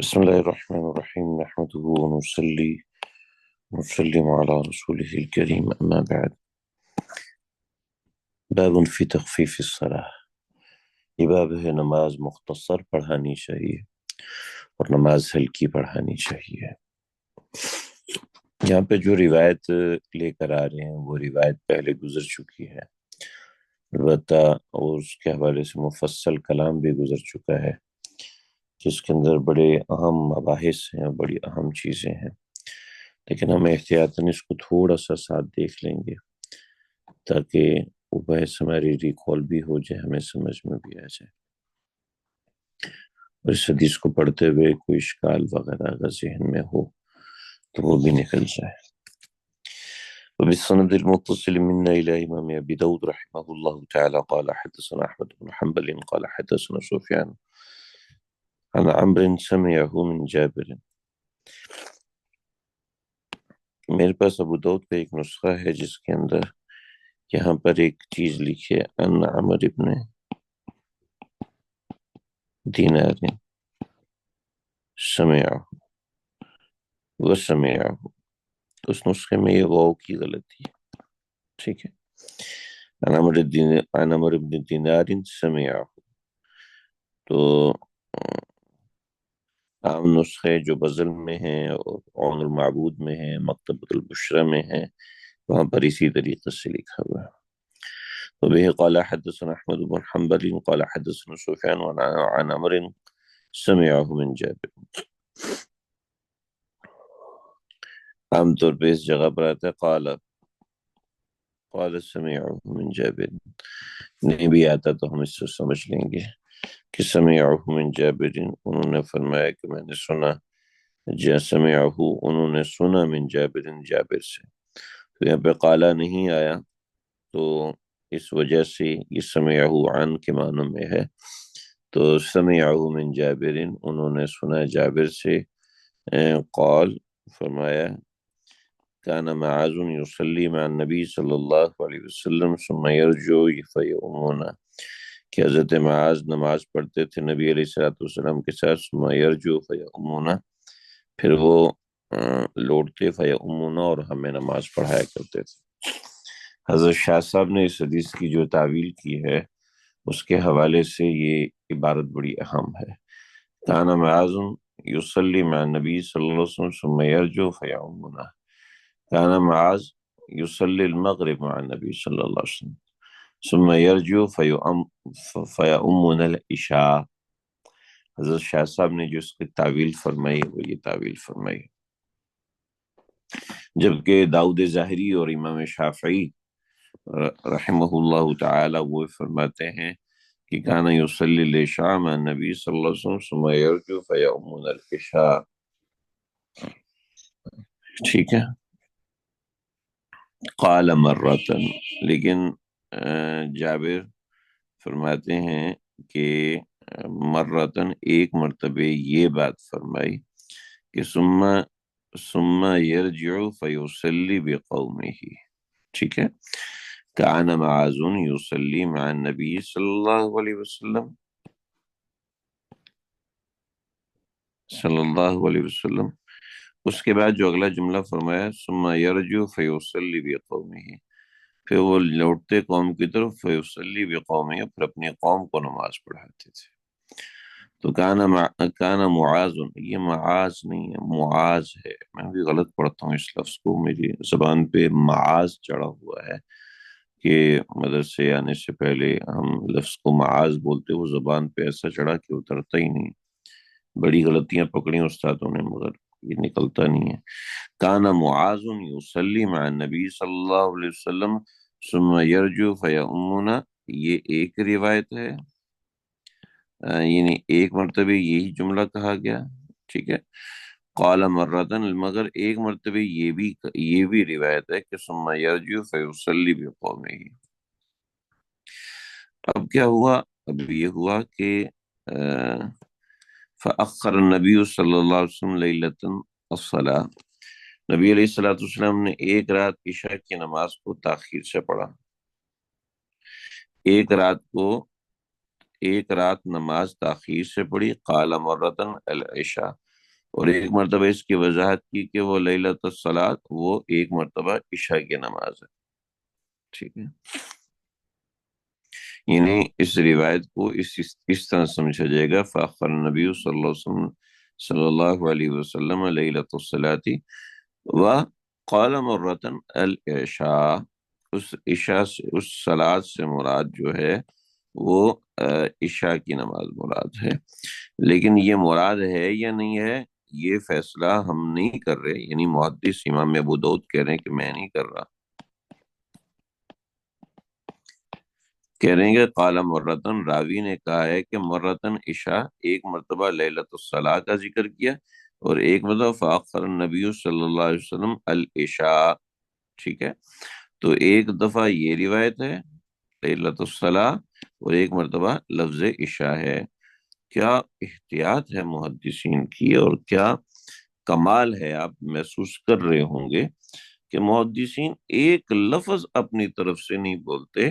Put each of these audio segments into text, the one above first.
بسم الله الرحمن الرحيم نحمده ونصلي ونسلم على رسوله الكريم أما بعد باب في تخفيف الصلاة. یہ باب ہے نماز مختصر پڑھانی چاہیے اور نماز ہلکی پڑھانی چاہیے۔ یہاں پہ جو روایت لے کر آ رہے ہیں وہ روایت پہلے گزر چکی ہے، البتہ اس کے حوالے سے مفصل کلام بھی گزر چکا ہے جس کے اندر بڑے اہم مباحث ہیں، بڑی اہم چیزیں ہیں، لیکن ہم احتیاطاً اس کو تھوڑا سا ساتھ دیکھ لیں گے تاکہ وہ بحث ہماری ریکال بھی ہو جائے، ہمیں سمجھ میں بھی آ جائے، اور اس حدیث کو پڑھتے ہوئے کوئی اشکال وغیرہ اگر ذہن میں ہو تو وہ بھی نکل جائے۔ وبالسند المتصل منا إلى إمام أبي داود رحمه الله تعالى قال حدثنا أحمد بن حنبل قال حدثنا سفيان عن عمرو سمعه من جابر۔ میرے پاس ابو داود کا ایک نسخہ ہے جس کے اندر یہاں پر ایک چیز لکھی ہے ان عمر ابن دینار سمعه وسمعه، تو اس نسخے میں یہ واو کی غلطی ہے، ٹھیک ہے، عن عمر ابن دینار سمعه، تو عام نسخے جو بزل میں ہیں اور عون المعبود میں ہیں، مکتبۃ البشرا میں ہیں، وہاں پر اسی طریقے سے لکھا ہوا ہے۔ وبه قال حدثنا احمد بن حنبل قال حدثنا سفيان عن عمر سمعه من جابر۔ عام طور پہ اس جگہ پر آتا ہے قال سمعه من جابر، نہیں بھی آتا تو ہم اس سے سمجھ لیں گے کہ سمعه من جابر، انہوں نے فرمایا کہ میں نے سنا، سمعه انہوں نے سنا، من جابر جابر سے، تو یہاں پہ قالا نہیں آیا تو اس وجہ سے یہ سمعه عن کے معنی میں ہے، تو سمعه من جابر انہوں نے سنا جابر سے، قال فرمایا كان معاذ يصلي مع النبي صلی اللہ علیہ وسلم ثم يرجع فيؤمنا، کہ حضرت معاذ نماز پڑھتے تھے نبی علیہ الصلوۃ والسلام کے ساتھ، ثم يرجع فيؤمنا، پھر وہ لوٹتے، فيؤمنا، اور ہمیں نماز پڑھایا کرتے تھے۔ حضرت شاہ صاحب نے اس حدیث کی جو تعویل کی ہے اس کے حوالے سے یہ عبارت بڑی اہم ہے۔ كان معاذ يصلي مع النبي صلی اللہ علیہ وسلم ثم يرجع فيؤمنا، كان معاذ يصلي المغرب مع النبي صلی اللہ علیہ وسلم ثم يرجع فيؤمنا العشاء۔ حضرت شاہ صاحب نے جو اس کی تعویل فرمائی وہ یہ تعویل فرمائی، جبکہ داؤد ظاہری اور امام شافعی رحمہ اللہ تعالی وہ فرماتے ہیں کہ کان یصلی العشاء مع النبی صلی اللہ علیہ وسلم ثم یرجع فیؤمن العشاء، ٹھیک ہے۔ قال مرتن، لیکن جابر فرماتے ہیں کہ مرتن ایک مرتبہ یہ بات فرمائی کہ ثم یرجع فیصلی بقومہ، ٹھیک ہے۔ کان معاذ یصلی مع النبی صلی اللہ علیہ وسلم، اس کے بعد جو اگلا جملہ فرمایا ثم یرجع فیصلی بقومہ، پھر وہ لوٹتے قوم کی طرف، فیصلی بقومہ، پھر اپنی قوم کو نماز پڑھاتے تھے۔ تو کان معاذ، یہ معاذ نہیں ہے، معاذ ہے، میں بھی غلط پڑھتا ہوں اس لفظ کو، میری زبان پہ معاذ چڑھا ہوا ہے کہ مدرسے آنے سے پہلے ہم لفظ کو معاذ بولتے، وہ زبان پہ ایسا چڑھا کہ اترتا ہی نہیں، بڑی غلطیاں پکڑی استادوں نے مگر یہ نکلتا نہیں ہے۔ کان معاذ یصلی مع النبی صلی اللہ علیہ وسلم ثم یرجع فیؤمنا، یہ ایک روایت ہے، یعنی ایک مرتبہ یہی جملہ کہا گیا، ٹھیک ہے۔ قال مرتن، مگر ایک مرتبہ یہ بھی روایت ہے کہ ثم یرجع فیصلی بقومہ۔ اب کیا ہوا؟ اب یہ ہوا کہ فأخر النبی صلی اللہ علیہ وسلم لیلۃ الصلاۃ، نبی علیہ الصلوۃ والسلام نے ایک رات عشاء کی نماز کو تاخیر سے پڑھا، ایک رات نماز تاخیر سے پڑھی۔ قال مرتن العشاء، اور ایک مرتبہ اس کی وضاحت کی کہ وہ لیلۃ الصلاۃ وہ ایک مرتبہ عشاء کی نماز ہے، ٹھیک ہے۔ یعنی اس روایت کو اس طرح سمجھا جائے گا، فاخر نبی صلی اللہ علیہ وسلم لیلۃ الصلاۃ وقال مرتن العشاء، اس عشاء سے، اس صلاۃ سے مراد جو ہے وہ عشاء کی نماز مراد ہے۔ لیکن یہ مراد ہے یا نہیں ہے، یہ فیصلہ ہم نہیں کر رہے، یعنی محدث امام ابو داؤد کہہ رہے ہیں کہ میں نہیں کر رہا، کہہ رہے ہیں کہ قال مرتن، راوی نے کہا ہے کہ مرتن عشاء، ایک مرتبہ لیلۃ الصلاح کا ذکر کیا، اور ایک مرتبہ فاخر النبی صلی اللہ علیہ وسلم العشاء، ٹھیک ہے۔ تو ایک دفعہ یہ روایت ہے لیلۃ الصلاح، اور ایک مرتبہ لفظ عشاء ہے۔ کیا احتیاط ہے محدثین کی، اور کیا کمال ہے، آپ محسوس کر رہے ہوں گے کہ محدثین ایک لفظ اپنی طرف سے نہیں بولتے،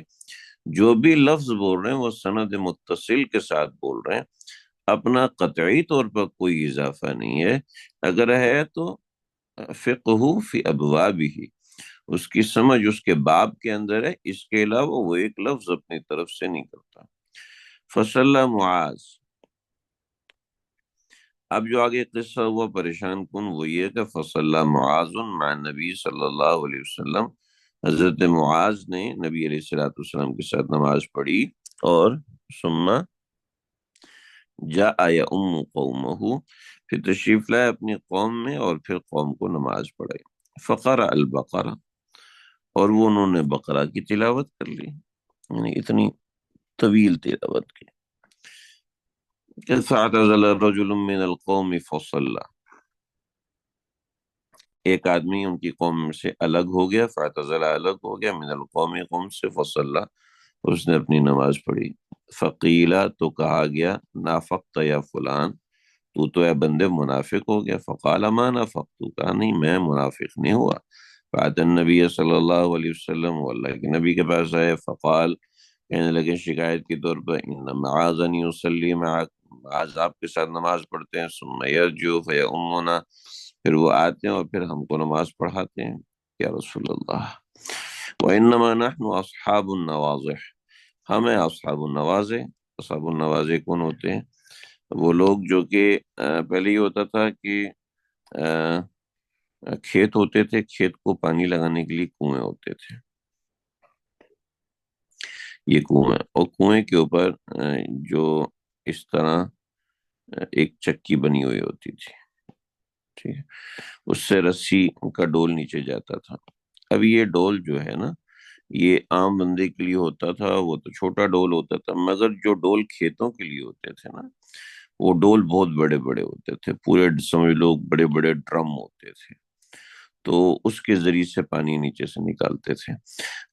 جو بھی لفظ بول رہے ہیں وہ سند متصل کے ساتھ بول رہے ہیں، اپنا قطعی طور پر کوئی اضافہ نہیں ہے، اگر ہے تو فقہ فی ابوابہ، اس کی سمجھ اس کے باب کے اندر ہے، اس کے علاوہ وہ ایک لفظ اپنی طرف سے نہیں کرتا۔ فصلی معاذ، اب جو آگے قصہ ہوا پریشان کن وہ یہ کہ فصلی معاذ مع نبی صلی اللہ علیہ وسلم، حضرت معاذ نے نبی علیہ الصلوۃ والسلام کے ساتھ نماز پڑھی، اور ثم جاء یؤم قومہ، پھر تشریف لائے اپنی قوم میں اور پھر قوم کو نماز پڑھائی، فقرأ البقرہ، اور وہ انہوں نے بقرہ کی تلاوت کر لی، یعنی اتنی طویل تلاوت کی کہ فاعتزل رجل من القوم فصلى، ایک آدمی ان کی قوم سے الگ ہو گیا، فاعتزل الگ ہو گیا، من القوم قوم سے، فصلى اس نے اپنی نماز پڑھی، فقیلا تو کہا گیا نافقت یا فلان، تو اے بندے منافق ہو گیا، فقال ما نافقت، تو کہا نہیں میں منافق نہیں ہوا، فات النبی صلی اللہ علیہ وسلم، وہ اللہ کے نبی کے پاس آئے، فقال کہنے لگے شکایت کے طور پر، ان معاذ ان یصلی معک، معاذ آپ کے ساتھ نماز پڑھتے ہیں، ثم یرجو فیؤمنا، پھر وہ آتے ہیں اور پھر ہم کو نماز پڑھاتے ہیں، یا رسول اللہ، وانما نحن اصحاب النواضح، ہمیں اصحاب النوازع، اصحاب النوازع کون ہوتے ہیں؟ وہ لوگ جو کہ پہلے یہ ہوتا تھا کہ کھیت ہوتے تھے، کھیت کو پانی لگانے کے لیے کنویں ہوتے تھے، یہ کنویں، اور کنویں کے اوپر جو اس طرح ایک چکی بنی ہوئی ہوتی تھی، ٹھیک ہے، اس سے رسی کا ڈول نیچے جاتا تھا۔ اب یہ ڈول جو ہے نا، یہ عام بندے کے لیے ہوتا تھا، وہ تو چھوٹا ڈول ہوتا تھا، مگر جو ڈول کھیتوں کے لیے ہوتے تھے نا، وہ ڈول بہت بڑے بڑے ہوتے تھے، پورے سمجھ لو بڑے بڑے ڈرم ہوتے تھے، تو اس کے ذریعے سے پانی نیچے سے نکالتے تھے،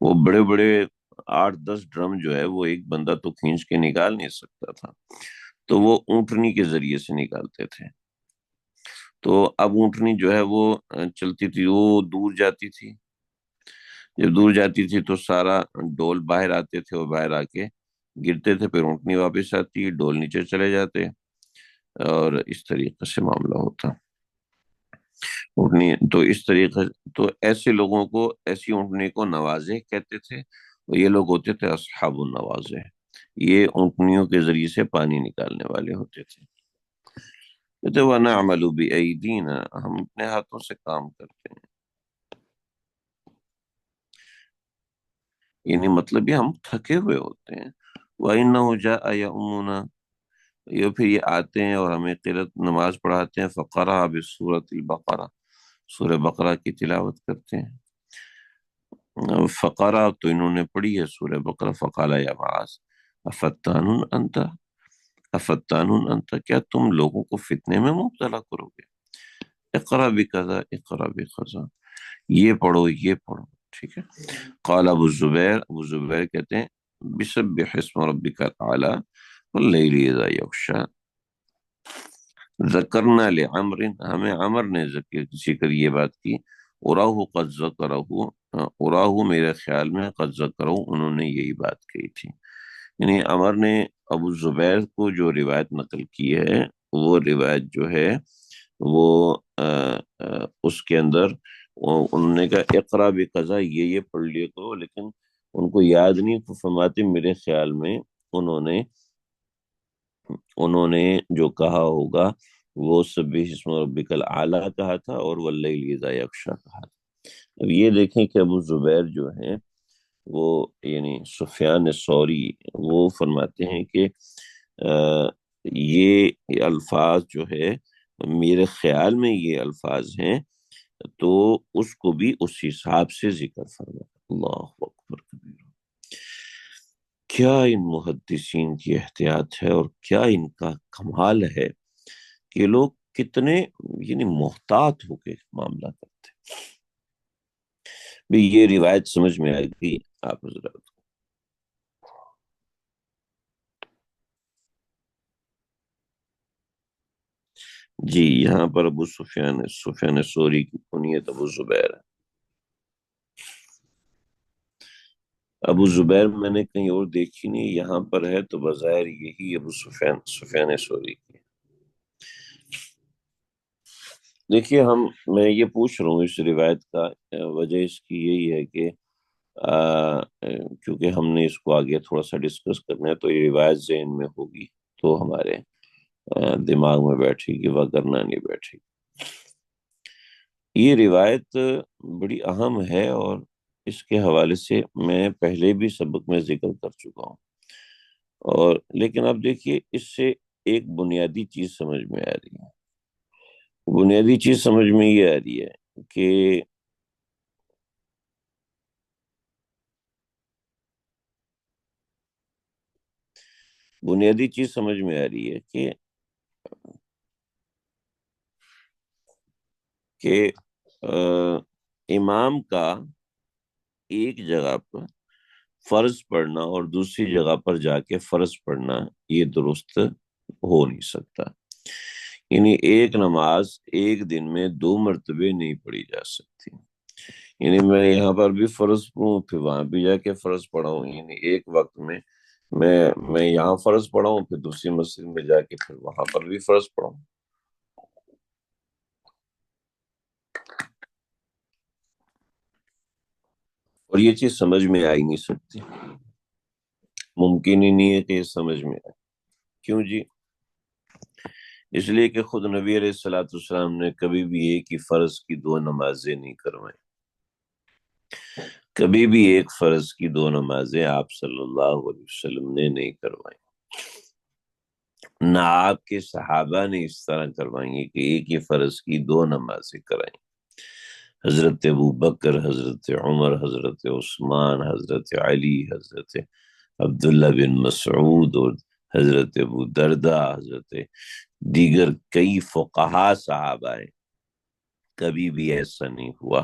وہ بڑے بڑے 8-10 ڈرم جو ہے وہ ایک بندہ تو کھینچ کے نکال نہیں سکتا تھا، تو وہ اونٹنی کے ذریعے سے نکالتے تھے۔ تو اب اونٹنی جو ہے وہ چلتی تھی، وہ دور جاتی تھی، جب دور جاتی تھی تو سارا ڈول باہر آتے تھے، اور باہر آ کے گرتے تھے، پھر اونٹنی واپس آتی، ڈول نیچے چلے جاتے، اور اس طریقے سے معاملہ ہوتا اونٹنی، تو اس طریقے، تو ایسے لوگوں کو، ایسی اونٹنی کو نوازے کہتے تھے، اور یہ لوگ ہوتے تھے اصحاب النوازے، یہ اونٹنیوں کے ذریعے سے پانی نکالنے والے ہوتے تھے، کہتے وَنَعْمَلُ بِأَيْدِينَا، ہم اپنے ہاتھوں سے کام کرتے ہیں، یعنی مطلب یہ ہم تھکے ہوئے ہوتے ہیں، وَإِنَّهُ جَاءَ يَأْمُنَا، یہ پھر یہ آتے ہیں اور ہمیں قرات نماز پڑھاتے ہیں، فقرأ بسورۃ البقرہ، سورہ بقرہ کی تلاوت کرتے ہیں، فقرأ تو انہوں نے پڑھی ہے سورہ بقرہ، فقال یا معاذ افتان انت، افتان انت، کیا تم لوگوں کو فتنے میں مبتلا کرو گے، اقرأ بکذا اقرأ بکذا، یہ پڑھو یہ پڑھو، ٹھیک ہے۔ قال ابو الزبیر، ابو زبیر کہتے ہیں بسبح اسم ربک الاعلی واللیل اذا یغشی، ذکرنا لعمر، ہمیں عمر نے ذکر یہ بات کی، اراہ قد ذکرہ، اراہ میرے خیال میں، قد ذکرہ انہوں نے یہی بات کہی تھی، یعنی عمر نے ابو زبیر کو جو روایت نقل کی ہے، وہ روایت جو ہے وہ اس کے اندر انہوں نے کہا اقرا بھی قضا، یہ پڑھ لیا کرو، لیکن ان کو یاد نہیں، تو فرماتے میرے خیال میں انہوں نے انہوں نے جو کہا ہوگا وہ سبح اسم ربک الاعلیٰ کہا تھا، اور واللیل اذا یغشی کہا تھا۔ اب یہ دیکھیں کہ ابو زبیر جو ہیں وہ یعنی سفیان ثوری، وہ فرماتے ہیں کہ یہ الفاظ جو ہے میرے خیال میں یہ الفاظ ہیں، تو اس کو بھی اس حساب سے ذکر فرما۔ اللہ اکبر کبیر، کیا ان محدثین کی احتیاط ہے، اور کیا ان کا کمال ہے کہ یہ لوگ کتنے یعنی محتاط ہو کے معاملہ کرتے ہیں۔ بھی یہ روایت سمجھ میں آئے گی آپ حضرات؟ جی، یہاں پر ابو سفیان ثوری کی کنیت ابو زبیر ہے۔ ابو زبیر میں نے کہیں اور دیکھی نہیں، یہاں پر ہے تو بظاہر یہی ابو سفیان ثوری کی۔ دیکھیے میں یہ پوچھ رہا ہوں اس روایت کا وجہ اس کی یہی ہے کہ کیونکہ ہم نے اس کو آگے تھوڑا سا ڈسکس کرنا ہے، تو یہ روایت ذہن میں ہوگی تو ہمارے دماغ میں بیٹھے گی، وگرنہ نہیں بیٹھے گی۔ یہ روایت بڑی اہم ہے، اور اس کے حوالے سے میں پہلے بھی سبق میں ذکر کر چکا ہوں، اور لیکن اب دیکھیے اس سے ایک بنیادی چیز سمجھ میں آ رہی ہے۔ بنیادی چیز سمجھ میں یہ آ رہی ہے کہ بنیادی چیز سمجھ میں آ رہی ہے کہ امام کا ایک جگہ پر فرض پڑھنا اور دوسری جگہ پر جا کے فرض پڑھنا یہ درست ہو نہیں سکتا، یعنی ایک نماز ایک دن میں دو مرتبے نہیں پڑھی جا سکتی، یعنی میں یہاں پر بھی فرض پڑھوں پھر وہاں بھی جا کے فرض پڑھاؤں، یعنی ایک وقت میں میں یہاں فرض پڑھاؤں پھر دوسری مسجد میں جا کے پھر وہاں پر بھی فرض پڑھاؤں، اور یہ چیز سمجھ میں آ ہی نہیں سکتی، ممکن ہی نہیں ہے کہ یہ سمجھ میں آئے۔ کیوں جی؟ اس لیے کہ خود نبی علیہ الصلوۃ والسلام نے کبھی بھی ایک ہی فرض کی دو نمازیں نہیں کروائیں، کبھی بھی ایک فرض کی دو نمازیں آپ صلی اللہ علیہ وسلم نے نہیں کروائیں، نہ آپ کے صحابہ نے اس طرح کروائیں گے کہ ایک ہی فرض کی دو نمازیں کرائیں۔ حضرت ابو بکر، حضرت عمر، حضرت عثمان، حضرت علی، حضرت عبداللہ بن مسعود، اور حضرت ابو دردہ، حضرت دیگر کئی فقہا صحابہ ہیں، کبھی بھی ایسا نہیں ہوا۔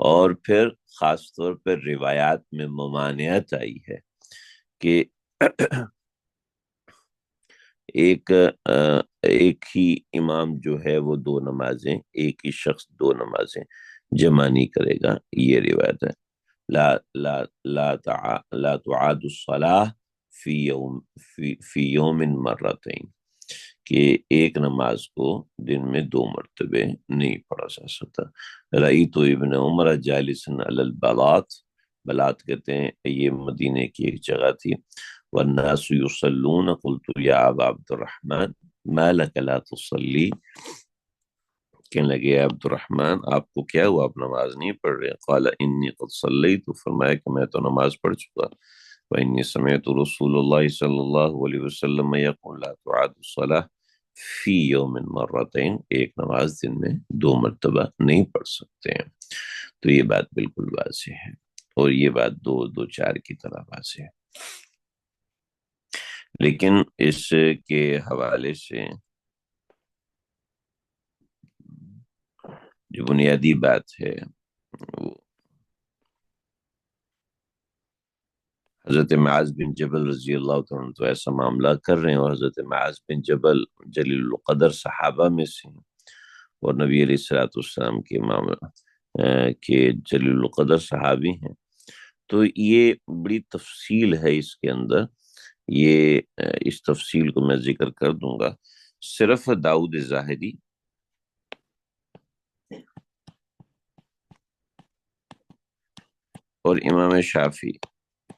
اور پھر خاص طور پر روایات میں ممانعت آئی ہے کہ ایک ہی امام جو ہے وہ دو نمازیں، ایک ہی شخص دو نمازیں جمع نہیں کرے گا، یہ روایت ہے۔ لا لا لا تعاد الصلاة فی یوم مرتين، کہ ایک نماز کو دن میں دو مرتبے نہیں پڑھا جا سکتا۔ رأیت ابن عمر جالسا علی البلاط، بلاط کہتے ہیں یہ مدینے کی ایک جگہ تھی، والناس یصلون، قلت یا ابا عبد الرحمن ما لک لا تصلی، کہنے لگے عبد الرحمن آپ کو کیا ہوا، آپ نماز نہیں پڑھ رہے؟ قال انی قد صلیت، تو فرمایا کہ میں تو نماز پڑھ چکا، وانی سمعت رسول اللہ صلی اللہ علیہ وسلم یقول لا تعاد الصلاة فی یوم مرتين، ایک نماز دن میں دو مرتبہ نہیں پڑھ سکتے ہیں۔ تو یہ بات بالکل واضح ہے، اور یہ بات دو دو چار کی طرح واضح ہے، لیکن اس کے حوالے سے جو بنیادی بات ہے وہ حضرت معاذ بن جبل رضی اللہ تعالیٰ عنہ تو ایسا معاملہ کر رہے ہیں، اور حضرت معاذ بن جبل جلیل القدر صحابہ میں سے ہیں، اور نبی علیہ الصلوۃ والسلام کے معاملہ کے جلیل القدر صحابی ہیں، تو یہ بڑی تفصیل ہے اس کے اندر، اس تفصیل کو میں ذکر کر دوں گا۔ صرف داؤد ظاہری اور امام شافعی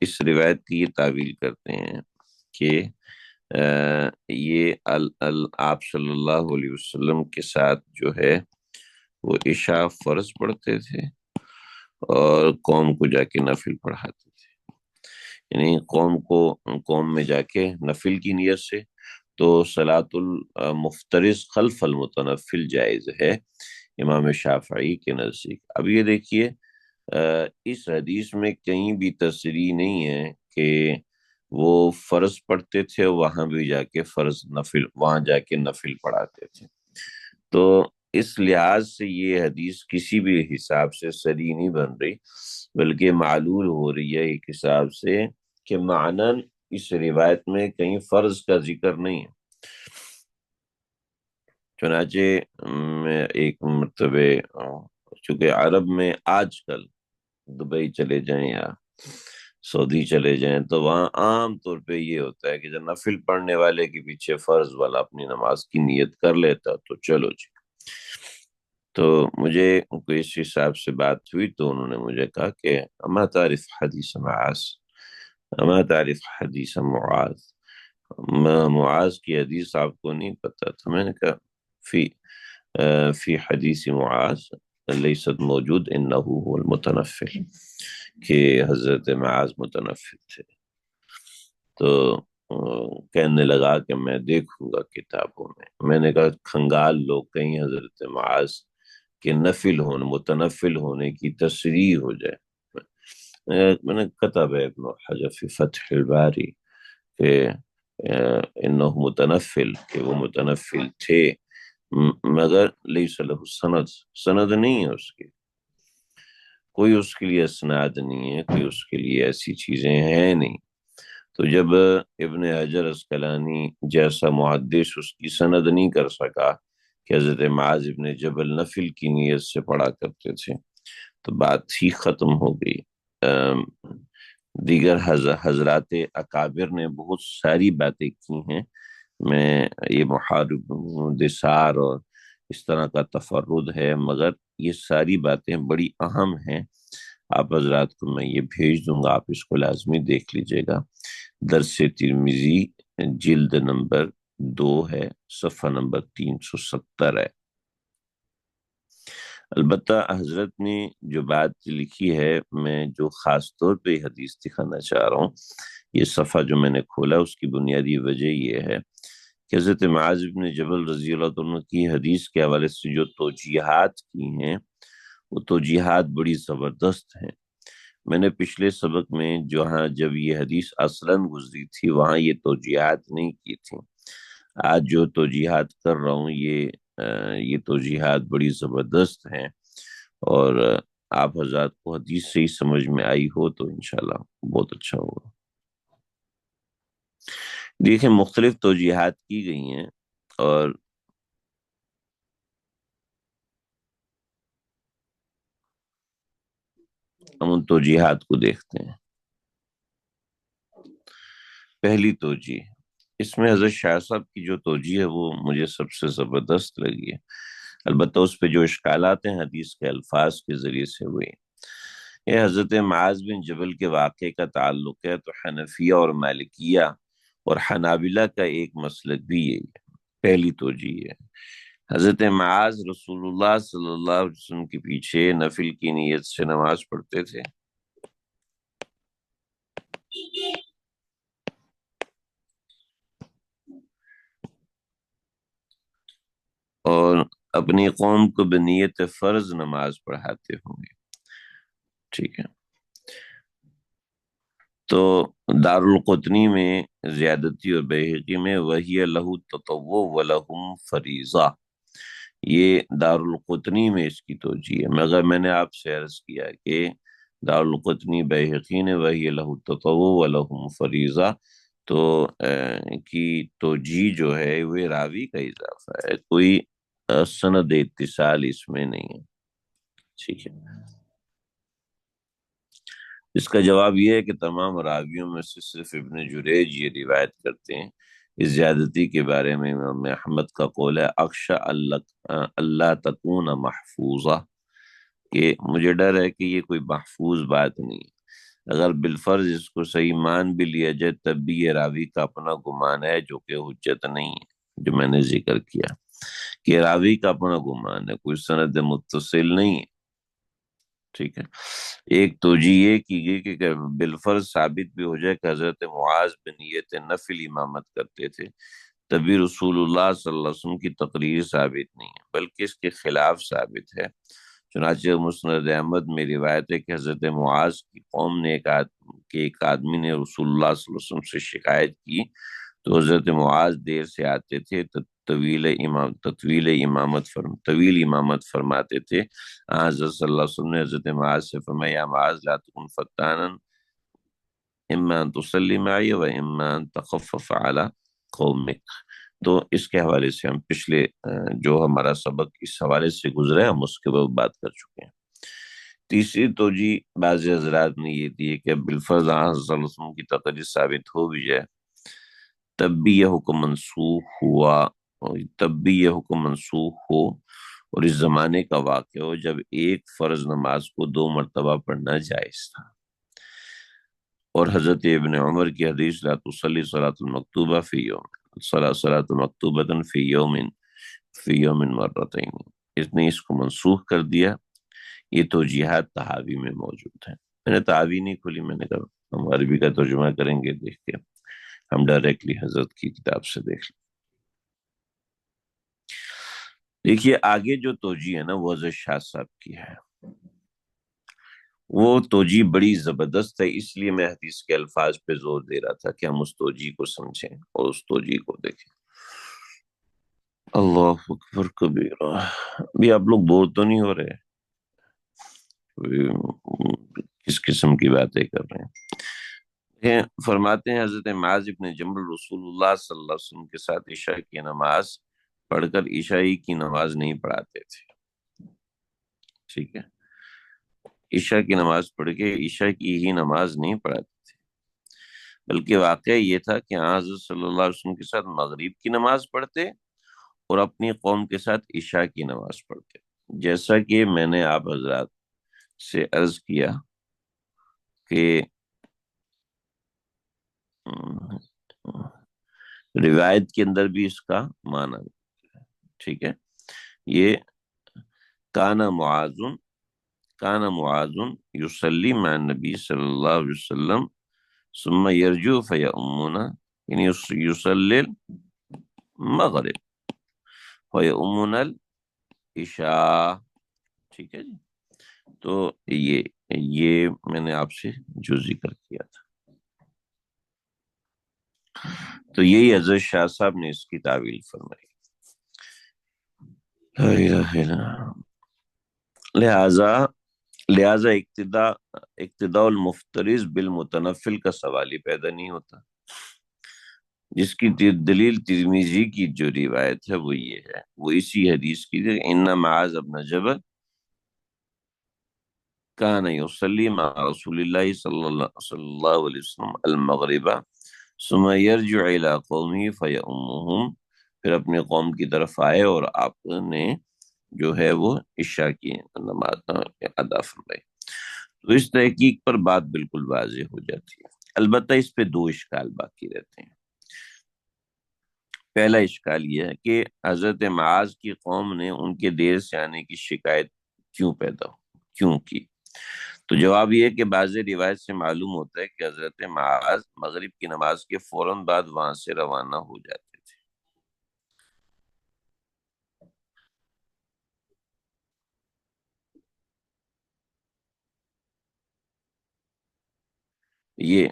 اس روایت کی یہ تعویل کرتے ہیں کہ یہ آپ صلی اللہ علیہ وسلم کے ساتھ جو ہے وہ عشاء فرض پڑھتے تھے اور قوم کو جا کے نفل پڑھاتے تھے، یعنی قوم میں جا کے نفل کی نیت سے تو صلاۃ المفترض خلف المتنفل جائز ہے امام شافعی کے نزدیک۔ اب یہ دیکھیے اس حدیث میں کہیں بھی تصریح نہیں ہے کہ وہ فرض پڑھتے تھے وہاں بھی جا کے وہاں جا کے نفل پڑھاتے تھے، تو اس لحاظ سے یہ حدیث کسی بھی حساب سے صریح نہیں بن رہی، بلکہ معلول ہو رہی ہے ایک حساب سے کہ معنن اس روایت میں کہیں فرض کا ذکر نہیں ہے۔ چنانچہ میں ایک مرتبہ چونکہ عرب میں آج کل دبئی چلے جائیں یا سعودی چلے جائیں تو وہاں عام طور پہ یہ ہوتا ہے کہ جب نفل پڑھنے والے کے پیچھے فرض والا اپنی نماز کی نیت کر لیتا تو چلو جی۔ تو مجھے کوئی اس حساب سے بات ہوئی تو انہوں نے مجھے کہا کہ اما تعرف حدیث معاذ، اما تعرف حدیث معاذ، معاذ کی حدیث آپ کو نہیں پتا تھا؟ میں نے کہا فی حدیث معاذ لیست موجود انہ هو المتنفل، کہ حضرت معاذ متنفل تھے۔ تو کہنے لگا کہ میں دیکھوں گا کتابوں میں نے کہا کھنگال لوگ کہیں حضرت معاذ کے متنفل ہونے کی تصریح ہو جائے۔ میں نے کتب ابن حجر فی فتح الباری کہ انہ متنفل، کہ وہ متنفل تھے، مگر لیس لہ سند نہیں ہے اس کی، کوئی اس کے لیے اسناد نہیں ہے، کوئی اس کے لیے ایسی چیزیں ہیں نہیں۔ تو جب ابن حجر عسقلانی جیسا محدث اس کی سند نہیں کر سکا کہ حضرت معاذ ابن جبل نفل کی نیت سے پڑھا کرتے تھے تو بات ہی ختم ہو گئی۔ دیگر حضرات اکابر نے بہت ساری باتیں کی ہیں، میں یہ محارب دثار اور اس طرح کا تفرد ہے، مگر یہ ساری باتیں بڑی اہم ہیں۔ آپ حضرات کو میں یہ بھیج دوں گا، آپ اس کو لازمی دیکھ لیجئے گا۔ درس ترمذی جلد نمبر 2 ہے، صفحہ نمبر 370 ہے۔ البتہ حضرت نے جو بات لکھی ہے، میں جو خاص طور پہ حدیث دکھانا چاہ رہا ہوں، یہ صفحہ جو میں نے کھولا اس کی بنیادی وجہ یہ ہے کہ حضرت معاذ بن جبل رضی اللہ عنہ کی حدیث کے حوالے سے جو توجیحات کی ہیں وہ توجیحات بڑی زبردست ہیں۔ میں نے پچھلے سبق میں جب یہ حدیث اصلاً گزری تھی وہاں یہ توجیحات نہیں کی تھی، آج جو توجیحات کر رہا ہوں یہ توجیحات بڑی زبردست ہیں، اور آپ حضرات کو حدیث سے ہی سمجھ میں آئی ہو تو انشاءاللہ بہت اچھا ہوگا۔ دیکھیں مختلف توجیحات کی گئی ہیں، اور ہم ان توجیحات کو دیکھتے ہیں۔ پہلی توجیح، اس میں حضرت شاہ صاحب کی جو توجیح ہے وہ مجھے سب سے زبردست لگی ہے، البتہ اس پہ جو اشکالات ہیں حدیث کے الفاظ کے ذریعے سے ہوئے۔ یہ حضرت معاذ بن جبل کے واقعے کا تعلق ہے تو حنفیہ اور مالکیہ اور حنابلہ کا ایک مسلک بھی یہی ہے۔ پہلی توجیہ ہے حضرت معاذ رسول اللہ صلی اللہ علیہ وسلم کے پیچھے نفل کی نیت سے نماز پڑھتے تھے، اور اپنی قوم کو بنیت فرض نماز پڑھاتے ہوں گے، ٹھیک ہے۔ تو دارالقطنی میں زیادتی اور بیہقی میں وہی لہو تطوع ولہم فریضہ، یہ دارالقطنی میں اس کی توجیہ ہے، مگر میں نے آپ سے عرض کیا کہ دارالقطنی بیہقی نے وہی لہو تطوع ولہم فریضہ، تو کی توجیہ جو ہے وہ راوی کا اضافہ ہے، کوئی سند اتصال اس میں نہیں ہے، ٹھیک ہے۔ اس کا جواب یہ ہے کہ تمام راویوں میں سے صرف ابن جریج یہ روایت کرتے ہیں۔ اس زیادتی کے بارے میں امام احمد کا قول ہے اخشى اللہ تکون محفوظہ، کہ مجھے ڈر ہے کہ یہ کوئی محفوظ بات نہیں ہے۔ اگر بالفرض اس کو صحیح مان بھی لیا جائے تب بھی یہ راوی کا اپنا گمان ہے، جو کہ حجت نہیں ہے، جو میں نے ذکر کیا کہ راوی کا اپنا گمان ہے، کوئی سند متصل نہیں ہے۔ ٹھیک ہے، ایک توجہ یہ کی گئی کہ بالفرض ثابت بھی ہو جائے کہ حضرت معاذ بنیت نفل امامت کرتے تھے، تبھی رسول اللہ صلی اللہ علیہ وسلم کی تقریر ثابت نہیں ہے، بلکہ اس کے خلاف ثابت ہے۔ چنانچہ مسند احمد میں روایت ہے کہ حضرت معاذ کی قوم نے ایک آدمی نے رسول اللہ صلی اللہ علیہ وسلم سے شکایت کی، تو حضرت معاذ دیر سے آتے تھے تو طویل امامت فرماتے تھے۔ حضرت صلی اللہ علیہ وسلم نے حضرت معاذ سے فرمایا، یا معاذ لا تکن فتانا، اما ان تصلی معی و اما ان تخفف علی قومک۔ تو اس کے حوالے سے ہم پچھلے جو ہمارا سبق اس حوالے سے گزرا ہے، ہم اس کے بعد بات کر چکے ہیں۔ تیسری توجہ بعض حضرات نے یہ دی ہے کہ بالفرض حضرت صلی اللہ علیہ وسلم کی تقریر ثابت ہو بھی جائے تب بھی یہ حکم منسوخ ہوا، تب بھی یہ حکم منسوخ ہو، اور اس زمانے کا واقعہ ہو جب ایک فرض نماز کو 2 مرتبہ پڑھنا جائز تھا، اور حضرت ابن عمر کی حدیث لا تصلی صلاۃ المکتوبہ فی یوم صلاۃ مکتوبۃ فی یوم مرتین، اس نے اس کو منسوخ کر دیا۔ یہ توجیحات تحاوی میں موجود ہیں، میں نے تحاوی نہیں کھولی، میں نے کہا ہم عربی کا ترجمہ کریں گے، دیکھ کے ہم ڈائریکٹلی حضرت کی کتاب سے دیکھ لیں۔ دیکھیے آگے جو توجیہ ہے نا وہ حضرت شاہ صاحب کی ہے، وہ توجیہ بڑی زبردست ہے، اس لیے میں حدیث کے الفاظ پہ زور دے رہا تھا کہ ہم اس توجیہ کو سمجھیں اور اس توجیہ کو دیکھیں۔ اللہ اکبر کبیرہ، بھی آپ لوگ بور تو نہیں ہو رہے؟ کس قسم کی باتیں کر رہے ہیں؟ فرماتے ہیں حضرت معاذ ابن جبل رسول اللہ صلی اللہ علیہ وسلم کے ساتھ عشاء کی نماز پڑھ کر عشاء کی نماز نہیں پڑھاتے تھے۔ ٹھیک ہے، عشاء کی نماز پڑھ کے عشاء کی ہی نماز نہیں پڑھاتے تھے، بلکہ واقعہ یہ تھا کہ حضرت صلی اللہ علیہ وسلم کے ساتھ مغرب کی نماز پڑھتے اور اپنی قوم کے ساتھ عشاء کی نماز پڑھتے، جیسا کہ میں نے آپ حضرات سے عرض کیا کہ روایت کے اندر بھی اس کا معنی ہے۔ ٹھیک ہے، یہ کان معاذ یصلی مع النبی صلی اللہ علیہ وسلم ثم یرجو فیؤمنا، یعنی یصلی المغرب فیؤمنا العشاء۔ ٹھیک ہے جی، تو یہ میں نے آپ سے جو ذکر کیا تھا، تو یہی حضرت شاہ صاحب نے اس کی تعویل فرمائی۔ لا الہ الا اللہ۔ لہذا اقتداء المفترض بالمتنفل کا سوال ہی پیدا نہیں ہوتا، جس کی دلیل ترمذی کی جو روایت ہے وہ یہ ہے، وہ اسی حدیث کی ہے، ان معاذ بن جبل کان یصلی مع رسول اللہ صلی اللہ علیہ وسلم المغرب ثم یرجع الی قومه فیؤمهم، پھر اپنے قوم کی طرف آئے اور آپ نے جو ہے وہ عشاء کی نماز ادا فرمائی۔ تو اس تحقیق پر بات بالکل واضح ہو جاتی ہے، البتہ اس پہ 2 اشکال باقی رہتے ہیں۔ پہلا اشکال یہ ہے کہ حضرت معاذ کی قوم نے ان کے دیر سے آنے کی شکایت کیوں کی؟ تو جواب یہ ہے کہ بعض روایت سے معلوم ہوتا ہے کہ حضرت معاذ مغرب کی نماز کے فوراً بعد وہاں سے روانہ ہو جاتے تھے۔ یہ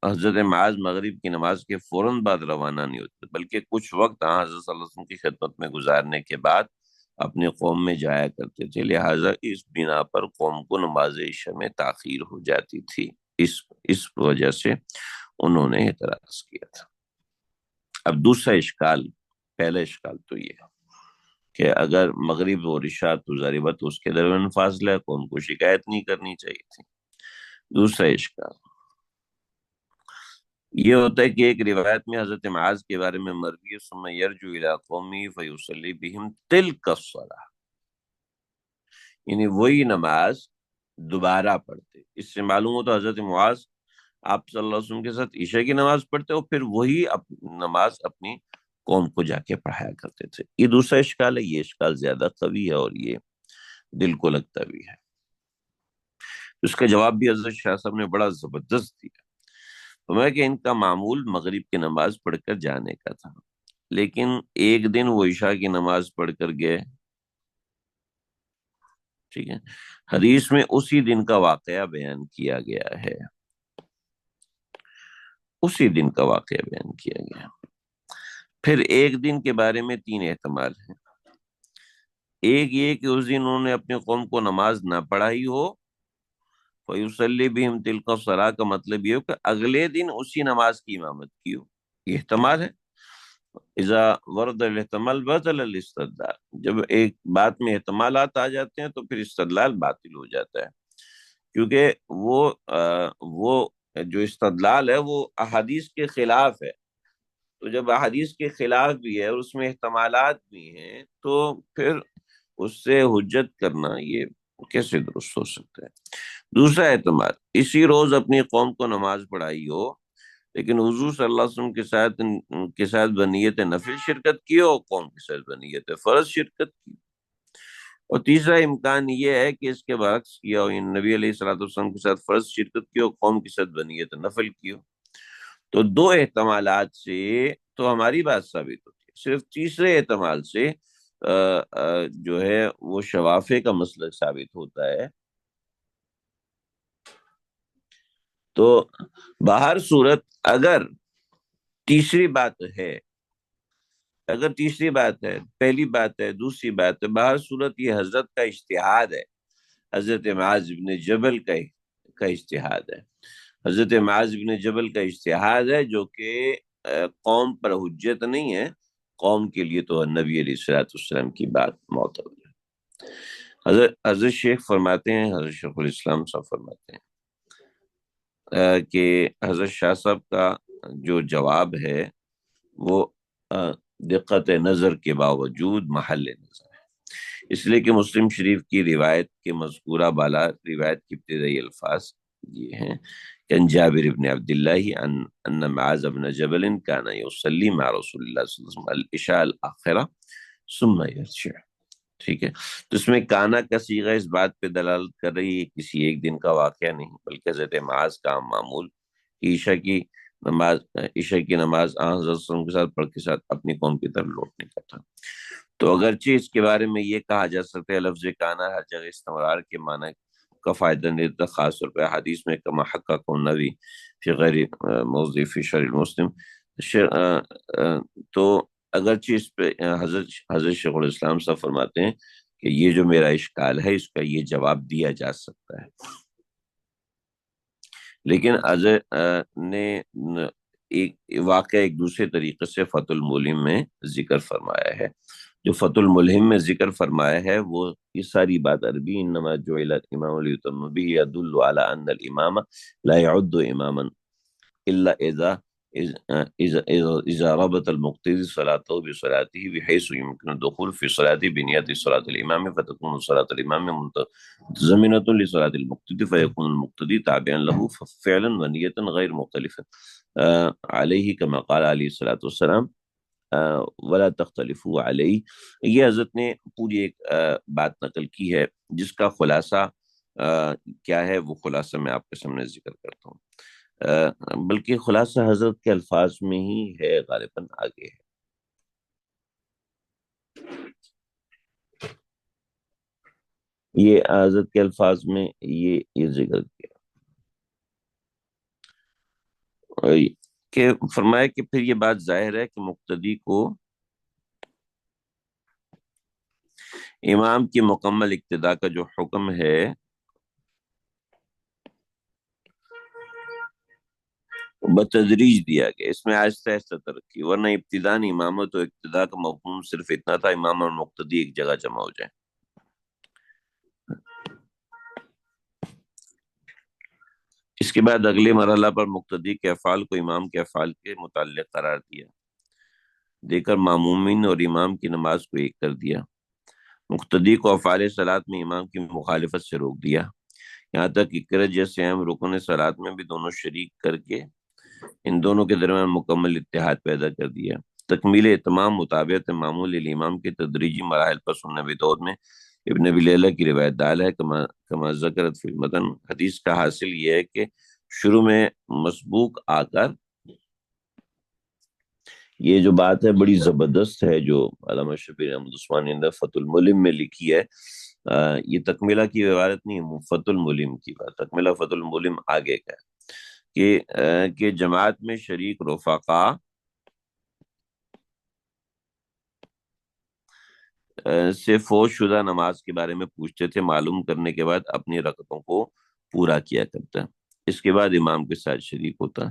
حضرت معاذ مغرب کی نماز کے فوراً بعد روانہ نہیں ہوتے، بلکہ کچھ وقت حضرت صلی اللہ علیہ وسلم کی خدمت میں گزارنے کے بعد اپنے قوم میں جایا کرتے تھے، لہٰذا اس بنا پر قوم کو نماز عشاء میں تاخیر ہو جاتی تھی، اس وجہ سے انہوں نے اعتراض کیا تھا۔ اب دوسرا اشکال، پہلا اشکال تو یہ ہے کہ اگر مغرب اور عشاء تو ظاہر بات اس کے درمیان فاصلہ ہے، قوم کو شکایت نہیں کرنی چاہیے تھی۔ دوسرا اشکال یہ ہوتا ہے کہ ایک روایت میں حضرت معاذ کے بارے میں مروی ہے ثم یرجو الی قومی فیصلی بہم تلک الصلاۃ، یعنی وہی نماز دوبارہ پڑھتے۔ اس سے معلوم ہوتا حضرت معاذ آپ صلی اللہ علیہ وسلم کے ساتھ عشاء کی نماز پڑھتے اور پھر وہی نماز اپنی قوم کو جا کے پڑھایا کرتے تھے۔ یہ دوسرا اشکال ہے، یہ اشکال زیادہ قوی ہے اور یہ دل کو لگتا بھی ہے۔ اس کا جواب بھی حضرت شاہ صاحب نے بڑا زبردست دیا، فرمایا کہ ان کا معمول مغرب کی نماز پڑھ کر جانے کا تھا، لیکن ایک دن وہ عشاء کی نماز پڑھ کر گئے، ٹھیک ہے، حدیث میں اسی دن کا واقعہ بیان کیا گیا ہے، اسی دن کا واقعہ بیان کیا گیا۔ پھر ایک دن کے بارے میں تین احتمال ہیں۔ ایک یہ کہ اس دن انہوں نے اپنے قوم کو نماز نہ پڑھائی ہو، فَيُصَلِّ بِهِمْ تِلْكَ الصَّلَاةَ کا مطلب یہ ہو کہ اگلے دن اسی نماز کی امامت کی ہو، یہ احتمال ہے۔ اذا ورد الاحتمال بطل الاستدلال، جب ایک بات میں احتمالات آ جاتے ہیں تو پھر استدلال باطل ہو جاتا ہے، کیونکہ وہ جو استدلال ہے وہ احادیث کے خلاف ہے، تو جب احادیث کے خلاف بھی ہے اور اس میں احتمالات بھی ہیں تو پھر اس سے حجت کرنا یہ کیسے درست ہو سکتا ہے۔ دوسرا احتمال، اسی روز اپنی قوم کو نماز پڑھائی ہو لیکن حضور صلی اللہ علیہ وسلم کے ساتھ بنیت نفل شرکت کی ہو، قوم کے ساتھ بنیت فرض شرکت کی۔ اور تیسرا امکان یہ ہے کہ اس کے برعکس کیا ہو، یعنی نبی علیہ الصلوۃ والسلام کے ساتھ فرض شرکت کی ہو، قوم کے ساتھ بنیت نفل کی ہو۔ تو دو احتمالات سے تو ہماری بات ثابت ہوتی ہے، صرف تیسرے احتمال سے جو ہے وہ شوافے کا مسلک ثابت ہوتا ہے۔ تو باہر صورت اگر تیسری بات ہے، اگر تیسری بات ہے، پہلی بات ہے، دوسری بات ہے، باہر صورت یہ حضرت کا اجتہاد ہے، حضرت معاذ بن جبل کا اجتہاد ہے، حضرت معاذ بن جبل کا اجتہاد ہے، جو کہ قوم پر حجت نہیں ہے، قوم کے لیے تو نبی علیہ الصلوۃ والسلام کی بات معتبر ہے۔ حضرت شیخ فرماتے ہیں، حضرت شیخ الاسلام صاحب فرماتے ہیں کہ حضرت شاہ صاحب کا جو جواب ہے وہ دقت نظر کے باوجود محل نظر ہے، اس لیے کہ مسلم شریف کی روایت کے مذکورہ بالا روایت کی ابتدائی الفاظ یہ ہیں کہ ان جابر بن عبداللہ ان معاذ بن جبل کان یصلی مع رسول اللہ صلی اللہ علیہ وسلم العشاء الاخرہ ثم یرجع، ٹھیک ہے۔ تو اس میں کانا کا صیغہ اس بات پہ دلالت کر رہی ہے کسی ایک دن کا واقعہ نہیں، بلکہ حضرت معاذ کا معمول عشاء کی نماز حضرت صلی اللہ علیہ وسلم کے ساتھ پڑھ کے ساتھ اپنی قوم کی طرف لوٹنے کا تھا۔ تو اگرچہ اس کے بارے میں یہ کہا جا سکتا ہے لفظ کانا ہر جگہ استمرار کے معنی کا فائدہ نہیں دیتا، خاص طور پہ حدیث میں کما حقق النبی فی غیر موضع فی شرع المسلم، تو اگرچہ اس پہ حضرت شیخ الاسلام صاحب فرماتے ہیں کہ یہ جو میرا اشکال ہے اس کا یہ جواب دیا جا سکتا ہے، لیکن حضرت نے ایک واقعہ ایک دوسرے طریقے سے فتح الملہم میں ذکر فرمایا ہے۔ جو فتح الملہم میں ذکر فرمایا ہے وہ یہ ساری بات عربی، انما جعل الامام لیتم به يدل على ان الامام لا يعد اماما الا اذا ربط المقتدي صلاته بصلاته بحيث يمكن الدخول في صلاته بنية صلاة الامام فتكون صلاة الامام متضمنة لصلاة المقتدي فيكون المقتدي تابعا له فعلا ونية غير مختلفة عليه كما قال عليه الصلاة والسلام ولا تختلفوا علیہ۔ یہ حضرت نے پوری ایک بات نقل کی ہے جس کا خلاصہ کیا ہے وہ خلاصہ میں آپ کے سامنے ذکر کرتا ہوں، بلکہ خلاصہ حضرت کے الفاظ میں ہی ہے، غالباً آگے ہے۔ یہ حضرت کے الفاظ میں یہ ذکر کیا کہ فرمایا کہ پھر یہ بات ظاہر ہے کہ مقتدی کو امام کی مکمل اقتداء کا جو حکم ہے بتدریج دیا گیا، اس میں آہستہ آہستہ ترقی، ورنہ ابتداء امامت و اقتداء کا مفہوم صرف اتنا تھا امام اور مقتدی ایک جگہ جمع ہو جائیں۔ اس کے بعد اگلے مرحلہ پر مقتدی کے افعال کو امام کے افعال کے متعلق قرار دے کر معمومین اور امام کی نماز کو ایک کر دیا۔ مقتدی کو افعال صلاۃ میں امام کی مخالفت سے روک دیا، یہاں تک کہ کرج جیسے اہم رکن صلات میں بھی دونوں شریک کر کے ان دونوں کے درمیان مکمل اتحاد پیدا کر دیا۔ تکمیل تمام مطابقت معمول الامام کے تدریجی مراحل پر سنن نبی دور میں ابن ابی لیلہ کی روایت دال ہے، کما ذکرت فی المتن۔ حدیث کا حاصل یہ ہے کہ شروع میں مسبوق آ کر، یہ جو بات ہے بڑی زبردست ہے جو علامہ شبیر احمد عثمانی نے فتح الملم میں لکھی ہے، یہ تکملہ کی عبارت نہیں ہے، فتح الملم کی بات، تکملہ فتح الملم آگے کا ہے کہ جماعت میں شریک رفقا سے فوت شدہ نماز کے بارے میں پوچھتے تھے، معلوم کرنے کے بعد اپنی رکعتوں کو پورا کیا کرتا، اس کے بعد امام کے ساتھ شریک ہوتا۔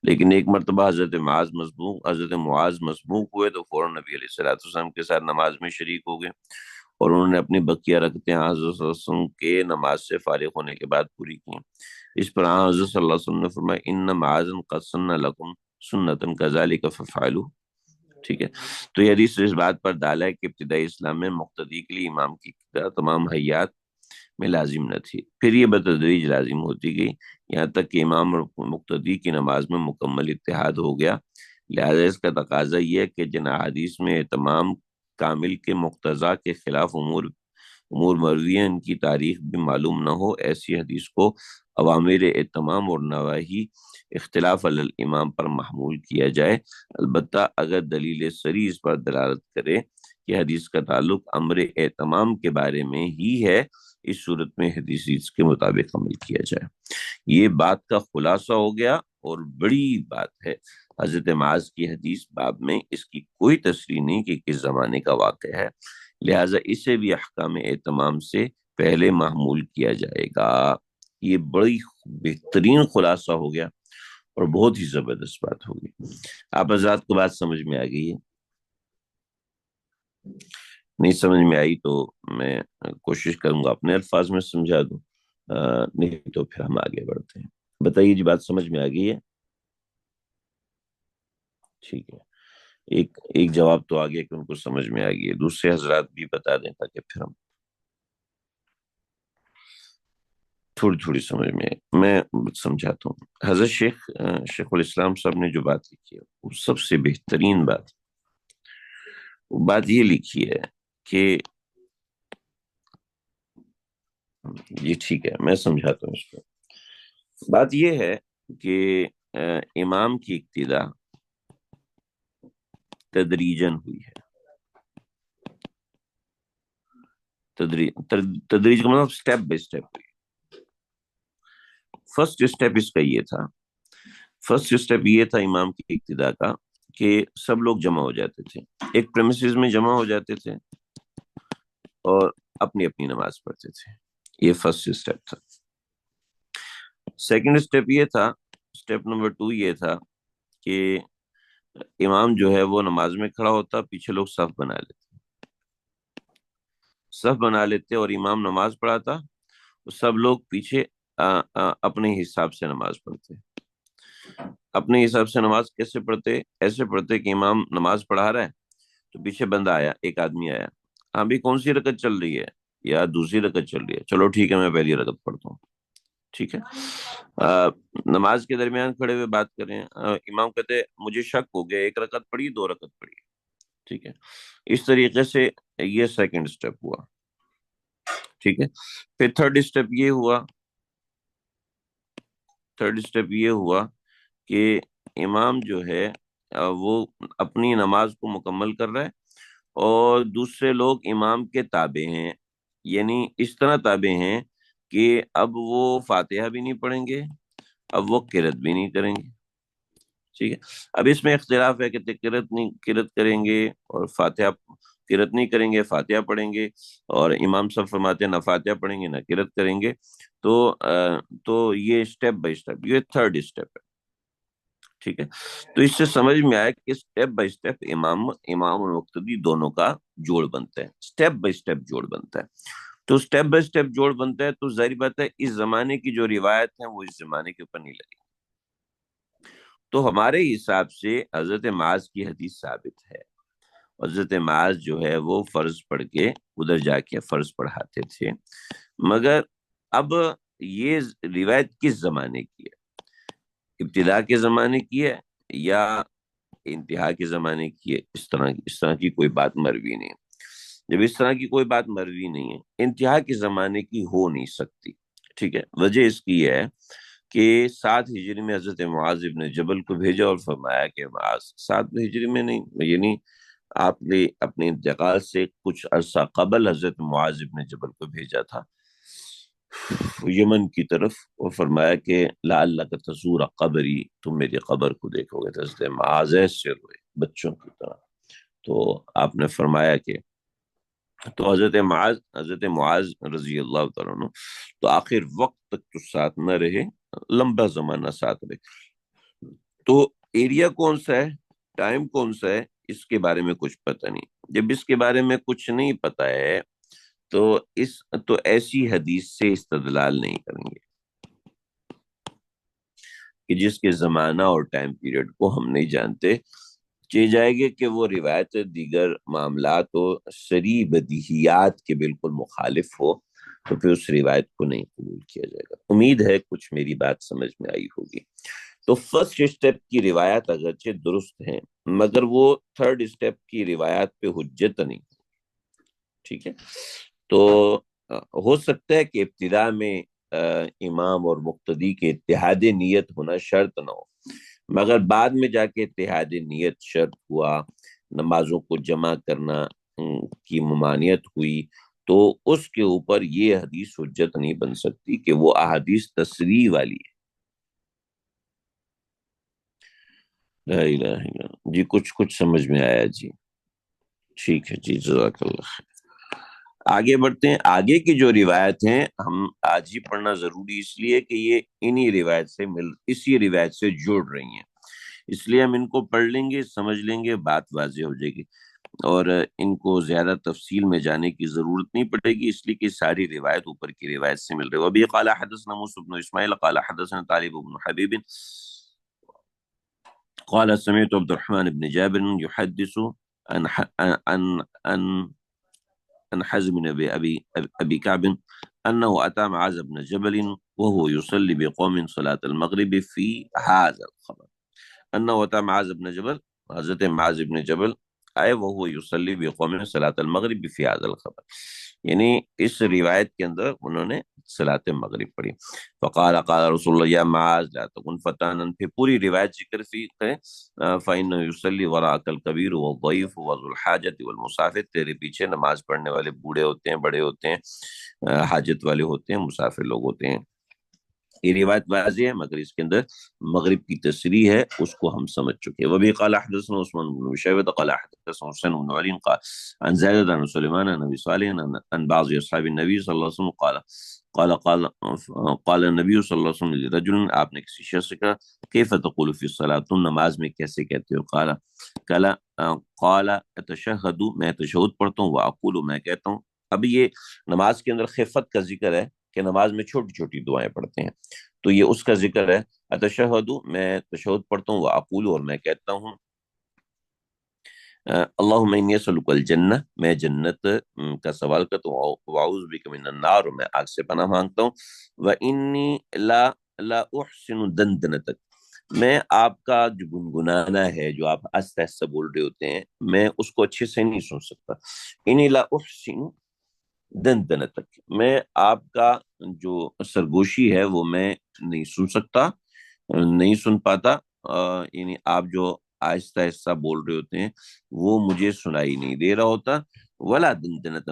لیکن ایک مرتبہ حضرت معاذ مسبوق ہوئے تو فوراً نبی علیہ الصلوۃ والسلام کے ساتھ نماز میں شریک ہو گئے، اور انہوں نے اپنی بقیہ رکعتیں حضرت صلی اللہ علیہ وسلم کے نماز سے فارغ ہونے کے بعد پوری کی۔ اس پر حضرت صلی اللہ علیہ وسلم نے فرمایا ان معاذ قد سن لکم سنتا کذالک فافعلوا۔ ٹھیک ہے، تو یہ حدیث اس بات پر دال ہے کہ ابتدائی اسلام میں مقتدی کے لیے امام کی اقتداء تمام حیات میں لازم نہ تھی، پھر یہ بتدریج لازم ہوتی گئی، یہاں تک کہ امام اور مقتدی کی نماز میں مکمل اتحاد ہو گیا۔ لہذا اس کا تقاضا یہ ہے کہ جن احادیث میں اہتمام کامل کے مقتضا کے خلاف امور مروی ہیں، ان کی تاریخ بھی معلوم نہ ہو، ایسی حدیث کو عوامر اہتمام اور نواہی اختلاف علی الامام پر محمول کیا جائے، البتہ اگر دلیل صریح اس پر دلالت کرے کہ حدیث کا تعلق امر اہتمام کے بارے میں ہی ہے، اس صورت میں حدیث کے مطابق عمل کیا جائے۔ یہ بات کا خلاصہ ہو گیا، اور بڑی بات ہے، حضرت معاذ کی حدیث باب میں اس کی کوئی تصریح نہیں کہ کس زمانے کا واقع ہے، لہٰذا اسے بھی احکام اہتمام سے پہلے محمول کیا جائے گا۔ یہ بڑی بہترین خلاصہ ہو گیا اور بہت ہی زبردست بات ہوگی۔ آپ حضرات کو بات سمجھ میں آ گئی ہے؟ نہیں سمجھ میں آئی تو میں کوشش کروں گا اپنے الفاظ میں سمجھا دوں، نہیں تو پھر ہم آگے بڑھتے ہیں۔ بتائیے جی، بات سمجھ میں آ گئی ہے؟ ٹھیک ہے، ایک جواب تو آگے کہ ان کو سمجھ میں آ گئی ہے، دوسرے حضرات بھی بتا دیں تاکہ پھر ہم تھوڑی تھوڑی سمجھ میں سمجھاتا ہوں۔ حضرت شیخ الاسلام صاحب نے جو بات لکھی ہے وہ سب سے بہترین بات یہ لکھی ہے کہ یہ ٹھیک ہے، میں سمجھاتا ہوں اس کو۔ بات یہ ہے کہ امام کی اقتداء تدریجن ہوئی ہے۔ تدریج کا مطلب سٹیپ بائی سٹیپ ہوئی۔ فرسٹ سٹیپ اس کا یہ تھا امام کی اقتداء کا کہ سب لوگ جمع ہو جاتے تھے، ایک پریمیسز میں جمع ہو جاتے تھے اور اپنی اپنی نماز پڑھتے تھے، یہ فرسٹ سٹیپ تھا۔ سیکنڈ سٹیپ یہ تھا، سٹیپ نمبر 2 یہ تھا کہ امام جو ہے وہ نماز میں کھڑا ہوتا، پیچھے لوگ صف بنا لیتے اور امام نماز پڑھاتا، سب لوگ پیچھے اپنے حساب سے نماز پڑھتے۔ اپنے حساب سے نماز کیسے پڑھتے؟ ایسے پڑھتے کہ امام نماز پڑھا رہا ہے تو پیچھے بندہ آیا، ایک آدمی آیا، ہاں بھی کون سی رکعت چل رہی ہے؟ یا دوسری رکعت چل رہی ہے، چلو ٹھیک ہے میں پہلی رکعت پڑھتا ہوں۔ ٹھیک ہے، نماز کے درمیان کھڑے ہوئے بات کریں، امام کہتے مجھے شک ہو گیا، 1 رکعت پڑھی 2 رکعت پڑھی، ٹھیک ہے، اس طریقے سے یہ سیکنڈ سٹیپ ہوا۔ ٹھیک ہے، پھر تھرڈ سٹیپ یہ ہوا کہ امام جو ہے وہ اپنی نماز کو مکمل کر رہا ہے اور دوسرے لوگ امام کے تابع ہیں، یعنی اس طرح تابع ہیں کہ اب وہ فاتحہ بھی نہیں پڑھیں گے، اب وہ قرات بھی نہیں کریں گے۔ ٹھیک ہے، اب اس میں اختلاف ہے کہ قرات کریں گے اور فاتحہ، قرات نہیں کریں گے فاتحہ پڑھیں گے، اور امام صاحب فرماتے ہیں نہ فاتحہ پڑھیں گے نہ قرات کریں گے۔ تو یہ سٹیپ بائی سٹیپ، یہ تھرڈ سٹیپ ہے۔ ٹھیک ہے، تو اس سے سمجھ میں آیا کہ سٹیپ بائی سٹیپ امام اور مقتدی دونوں کا جوڑ بنتا ہے، سٹیپ بائی سٹیپ جوڑ بنتا ہے۔ تو سٹیپ بائی سٹیپ جوڑ بنتا ہے تو ظاہر بات ہے اس زمانے کی جو روایت ہے وہ اس زمانے کے اوپر نہیں لگی، تو ہمارے حساب سے حضرت معاذ کی حدیث ثابت ہے۔ حضرت معاذ جو ہے وہ فرض پڑھ کے ادھر جا کے فرض پڑھاتے تھے، مگر اب یہ روایت کس زمانے کی ہے؟ ابتدا کے زمانے کی ہے یا انتہا کے زمانے کی ہے؟ اس طرح کی کوئی بات مروی نہیں ہے۔ جب اس طرح کی کوئی بات مروی نہیں ہے، انتہا کے زمانے کی ہو نہیں سکتی، ٹھیک ہے۔ وجہ اس کی ہے کہ 7 ہجری میں حضرت معاذ ابن جبل کو بھیجا اور فرمایا کہ معاذ، 7 ہجری میں نہیں، یعنی آپ نے اپنے انتقال سے کچھ عرصہ قبل حضرت معاذ ابن جبل کو بھیجا تھا یمن کی طرف، اور فرمایا کہ لعلک تزور قبری، تم میری قبر کو دیکھو گے۔ تو حضرت معاذ سے روئے بچوں کی طرح۔ تو آپ نے فرمایا کہ، تو حضرت معاذ رضی اللہ تعالیٰ عنہ تو آخر وقت تک تو ساتھ نہ رہے، لمبا زمانہ ساتھ رہے۔ تو ایریا کون سا ہے، ٹائم کون سا ہے، اس کے بارے میں کچھ پتہ نہیں۔ جب اس کے بارے میں کچھ نہیں پتہ ہے تو ایسی حدیث سے استدلال نہیں کریں گے کہ جس کے زمانہ اور ٹائم پیریڈ کو ہم نہیں جانتے۔ چاہے جائے گے کہ وہ روایت دیگر معاملات و شرعی بدیہیات کے بالکل مخالف ہو، تو پھر اس روایت کو نہیں قبول کیا جائے گا۔ امید ہے کچھ میری بات سمجھ میں آئی ہوگی۔ تو فرسٹ اسٹیپ کی روایت اگرچہ درست ہیں، مگر وہ تھرڈ اسٹیپ کی روایت پہ حجت نہیں، ٹھیک ہے۔ تو ہو سکتا ہے کہ ابتدا میں امام اور مقتدی کے اتحاد نیت ہونا شرط نہ ہو، مگر بعد میں جا کے اتحاد نیت شرط ہوا، نمازوں کو جمع کرنا کی ممانعت ہوئی، تو اس کے اوپر یہ حدیث حجت نہیں بن سکتی کہ وہ احادیث تصریح والی ہے۔ لا الہ الا اللہ۔ جی کچھ سمجھ میں آیا جی، ٹھیک ہے جی، جزاک اللہ خیر۔ آگے بڑھتے ہیں۔ آگے کی جو روایت ہیں ہم آج ہی پڑھنا ضروری اس لیے کہ یہ اسی روایت سے جڑ رہی ہیں، اس لیے ہم ان کو پڑھ لیں گے، سمجھ لیں گے، بات واضح ہو جائے گی، اور ان کو زیادہ تفصیل میں جانے کی ضرورت نہیں پڑے گی، اس لیے کہ ساری روایت اوپر کی روایت سے مل رہی ہے۔ وبی قال حدثنا موسى بن اسماعیل قال حدثنا طالب بن حبیب قال سمعت عبد الرحمن بن جابر يحدث عن عن حزم بن ابي كعب انه اتى معاذ بن جبل وهو يصلي بقوم صلاة المغرب في هذا الخبر، انه اتى معاذ بن جبل، حضرت معاذ بن جبل آئے، وهو يصلي بقوم صلاة المغرب في هذا الخبر، یعنی اس روایت کے اندر انہوں نے صلاۃ مغرب پڑھی۔ فقال قال رسول اللہ یا معاذ لا تكن فتانا، پھر پوری روایت ذکر فی ہے، فإنه يصلي وراءك الكبير والضعيف وذو الحاجة والمسافر، تیرے پیچھے نماز پڑھنے والے بوڑھے ہوتے ہیں، بڑے ہوتے ہیں، حاجت والے ہوتے ہیں، مسافر لوگ ہوتے ہیں۔ یہ روایت واضح ہے، مگر اس کے اندر مغرب کی تصریح ہے، اس کو ہم سمجھ چکے۔ وبی قال حدثنا عثمان بن شیبہ قال حدثنا حسین بن علی قال عن زید بن سلیمان عن نبی صالح عن بعض اصحاب النبی صلی اللہ علیہ وسلم قال النبی صلی اللہ علیہ وسلم لرجل، آپ نے کسی شخص سے کہا کیف تقول فی الصلاۃ، تم نماز میں کیسے کہتے ہو؟ قال اتشہد، میں تشہد پڑھتا ہوں، واقول، میں کہتا ہوں۔ اب یہ نماز کے اندر خفت کا ذکر ہے کہ نماز میں چھوٹی چھوٹی دعائیں پڑھتے ہیں، تو یہ اس کا ذکر ہے۔ اتشہد، میں تشہد پڑھتا ہوں، واقول، اور میں کہتا ہوں اللہم انی اسألک الجنہ، میں جنت کا سوال کرتا ہوں، واعوذ بک من النار، میں آگ سے پناہ مانگتا ہوں، وانی لا احسن دندنتک، میں آپ کا جو گنگنانا ہے، جو آپ آہستہ آہستہ بول رہے ہوتے ہیں، میں اس کو اچھے سے نہیں سن سکتا۔ انی لا احسن دندنتک، میں آپ کا جو سرگوشی ہے وہ میں نہیں سن سکتا، نہیں سن پاتا، یعنی آپ جو آہستہ آہستہ بول رہے ہوتے ہیں وہ مجھے سنائی نہیں دے رہا ہوتا۔ ولا دندنت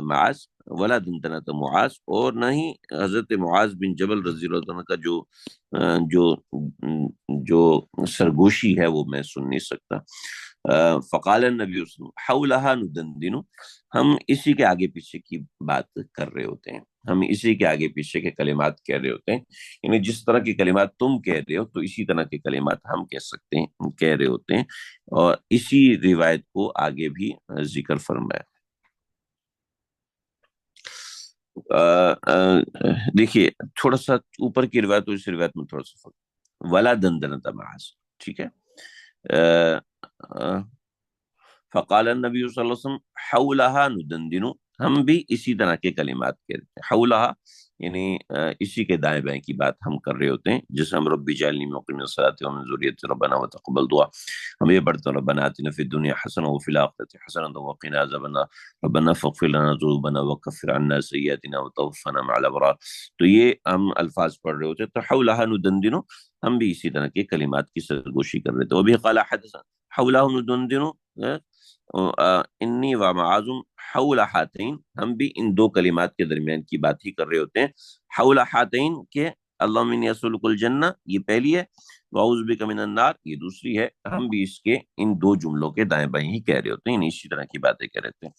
معاذ، اور نہ ہی حضرت معاذ بن جبل رضی اللہ عنہ کا جو جو سرگوشی ہے وہ میں سن نہیں سکتا۔ فقال النبی صلی اللہ علیہ وسلم حولها ندندن، ہم اسی کے آگے پیچھے کی بات کر رہے ہوتے ہیں، ہم اسی کے آگے پیچھے کے کلمات کہہ رہے ہوتے ہیں، یعنی جس طرح کے کلمات تم کہہ رہے ہو تو اسی طرح کے کلمات ہم کہہ سکتے ہیں، کہہ رہے ہوتے ہیں، اور اسی روایت کو آگے بھی ذکر فرمایا۔ دیکھیے تھوڑا سا اوپر کی روایت اور اس روایت میں تھوڑا سا فرق، ولا دندنت معاذ، ٹھیک ہے۔ فقال النبی صلی اللہ علیہ وسلم حولہا ندندن، ہم بھی اسی طرح کے کلمات کہتے ہیں، حولہا یعنی اسی کے دائیں بائیں کی بات ہم کر رہے ہوتے ہیں، جیسے ہم رب جعلنی مقیم الصلاۃ ومن ذریتی ربنا وتقبل دعا، ہم یہ پڑھتے ہیں ربنا آتنا فی الدنیا حسنہ وفی الآخرۃ حسنہ وقنا عذاب النار ربنا فاغفر لنا ذنوبنا وکفر عنا سیئاتنا وتوفنا مع الابرار، تو یہ ہم الفاظ پڑھ رہے ہوتے ہیں، تو حولہا ندندن ہم بھی اسی طرح کے کلمات کی سرگوشی کر رہے تھے۔ وبہ قال حدثنا حولہ ندندن انی و معاذ حول ہاتین، ہم بھی ان دو کلمات کے درمیان کی بات ہی کر رہے ہوتے ہیں، حول ہاتین کہ اللہم انی اسألک الجنہ یہ پہلی ہے، واعوذ بک من النار یہ دوسری ہے، ہم بھی اس کے ان دو جملوں کے دائیں بائیں ہی کہہ رہے ہوتے ہیں، یعنی اسی طرح کی باتیں کہہ رہے ہوتے ہیں۔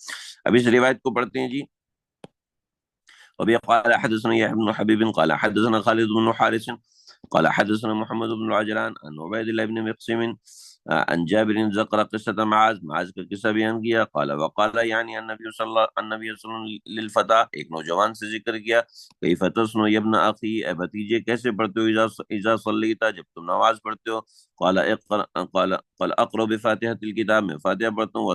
اب اس روایت کو پڑھتے ہیں جی۔ وبه قال حدثنا يحيى بن حبيب قال حدثنا خالد بن حارث قال حدثنا محمد بن العجلان عن عبيد الله بن مقسم عن جابر ذكر قصة معاذ کا قصہ بیان کیا، قال وقال يعني النبي صلى الله عليه وسلم للفتى، ایک نوجوان سے ذکر کیا، كيف تصنع يا ابن اخي، اے بھتیجے کیسے پڑھتے ہو اذا صليت، جب تم نماز پڑھتے ہو، قال اقرأ بفاتحة الكتاب، میں فاتحہ پڑھتا ہوں،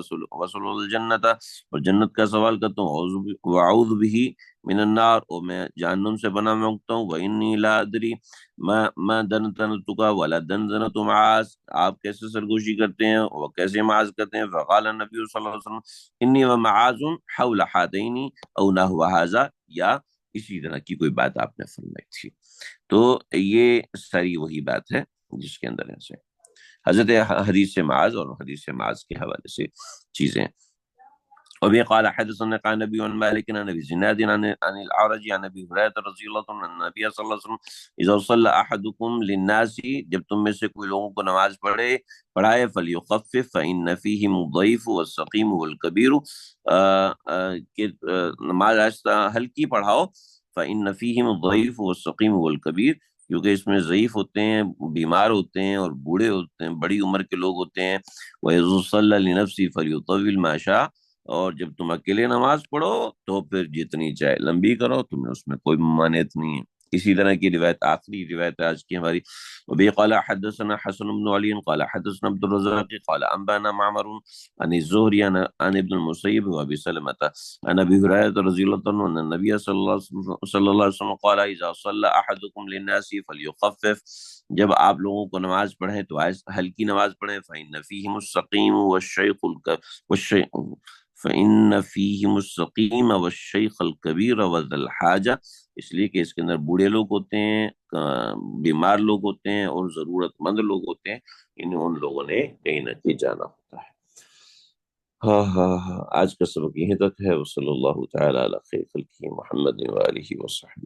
وصل الجنة، اور جنت کا سوال کرتا ہوں، واعوذ به من النار، اور میں جہنم سے پناہ مانگتا ہوں، وانی لا ادری ما دنتنتک ولا دنتنت معاذ، آپ کیسے سرگوشی کرتے ہیں اور کیسے معاذ کرتے ہیں، فقال النبی صلی اللہ علیہ وسلم انی و معاذ حول ہاتین او نحو ھذا، یا اسی طرح کی کوئی بات آپ نے فرمائی تھی۔ تو یہ ساری وہی بات ہے جس کے اندر ایسے حضرت حدیث معاذ اور حدیث معاذ کے حوالے سے چیزیں۔ وبه قال حدثنا عن نبي عن مالك عن ابي زناد عن الاعرج عن ابي هريره رضي الله عنه ان النبي صلى الله عليه وسلم اذا صلى احدكم للناس، جب تم میں سے کوئی لوگوں کو نماز پڑھائے فليخفف فان فيهم الضعيف والسقيم والكبير، کہ نماز آہستہ ہلکی پڑھاؤ، فان فيهم الضعيف والسقيم والكبير، کیونکہ اس میں ضعیف ہوتے ہیں، بیمار ہوتے ہیں اور بوڑھے ہوتے ہیں، بڑی عمر کے لوگ ہوتے ہیں، وَإِذَا صَلَّى لِنَفْسِهِ فَلْيُطَوِّلْ مَا شَاءَ، اور جب تم اکیلے نماز پڑھو تو پھر جتنی چاہے لمبی کرو، تمہیں اس میں کوئی ممانعت نہیں ہے۔ اسی طرح کی روایت، آخری روایت آج کی ہماری، وبه قال حدثنا حسن بن علي قال حدثنا عبد الرزاق قال انبانا معمر عن الزهري عن ابن المسيب وابي سلمة عن ابي هريره رضي الله عنه ان النبي صلى الله عليه وسلم قال اذا صلى احدكم للناس فليخفف، جب آپ لوگوں کو نماز پڑھیں تو ہلکی نماز پڑھیں، فإن فيهم السقيم والشيخ فإن فيهم السقيم والشيخ الكبير وذا الحاجة، اس لیے کہ اس کے اندر بوڑھے لوگ ہوتے ہیں، بیمار لوگ ہوتے ہیں اور ضرورت مند لوگ ہوتے ہیں، ان لوگوں نے کہیں نہ کہیں جانا ہوتا ہے۔ ہاں ہاں ہاں، آج کا سبق یہیں تک ہے، وصلی اللہ تعالی علی خیر خلقہ محمد وآلہ وصحبہ۔